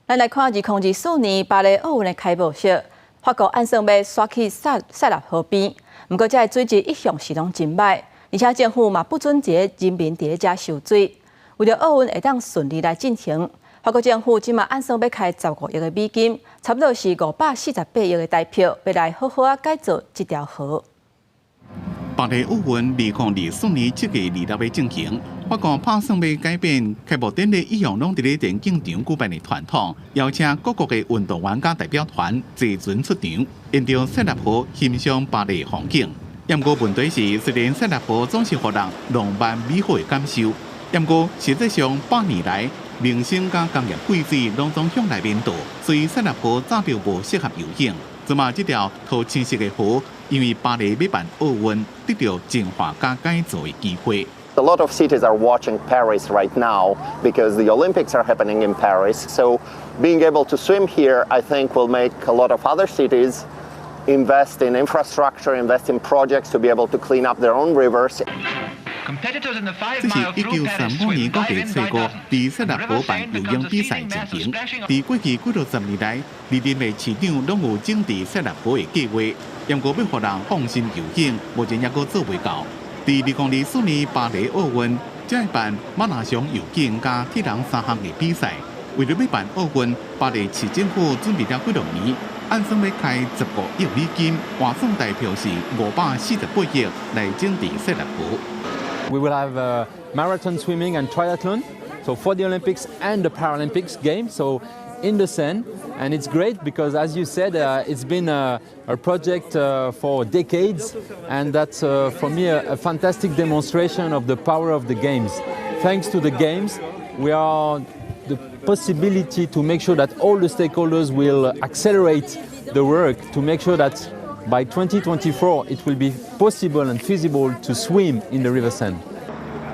咱来看2024年巴黎奥运的开幕式，法国按算要刷去塞纳河边，不过这个水质一向是拢真歹，而且政府嘛不准这个人民伫遮受水。为了奥运会当顺利来进行，法国政府即马按算要开15亿的美金，差不多是548亿的台票，要来好好啊改造这条河。巴黎奥运2024年这个2月进行，法国打算要改变开幕典礼一样拢伫咧电竞场举办的传统，邀请各国的运动员甲代表团齐船出场，沿着塞纳河欣赏巴黎的风景。不过问题是，虽然塞纳河总是互人浪漫美好的感受，不过实际上100年来，明星甲工业废水拢总向内面倒，所以塞纳河早就无适合游泳。即马这条土青色的河，因为巴黎要办奥运，得到净化加改造的机会。A lot of cities are watching Paris right now because the Olympics are happening in Paris. So being able to swim here, I think, will make a lot of other cities invest in infrastructure, invest in projects to be able to clean up their own rivers. 这是1935年国际吹过伫塞纳河办游泳比赛进行。伫过去几60年来，历任的市长拢有整治塞纳河的计划，不过要让人放心游泳，目前还阁做未到。伫2024年巴黎奥运，将会办马拉松游泳加铁人3项的比赛。为了要办奥运，巴黎市政府准备了几多年，按算要开15亿美金，换算台票是548亿来整治塞纳河。We will have marathon swimming and triathlon, so for the Olympics and the Paralympics games, so in the Seine. And it's great because, as you said, it's been a project for decades, and that's for me a fantastic demonstration of the power of the games. Thanks to the games, we are the possibility to make sure that all the stakeholders will accelerate the work to make sure that by 2024, it will be possible and feasible to swim in the River Seine.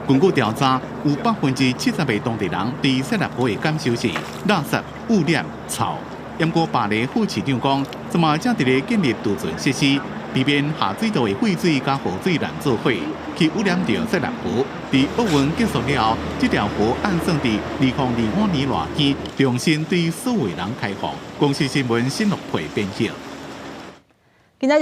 根据调查，有70%的当地人对塞纳河的感受是垃圾、污染、臭。不过巴黎副市长讲，即马正伫咧建立储存设施，避免下水道的废水甲河水乱做伙，去污染着塞纳河。伫奥运结束了后，这条河按算伫2025年热天重新对所有人开放。公司新闻新乐配编写。今仔日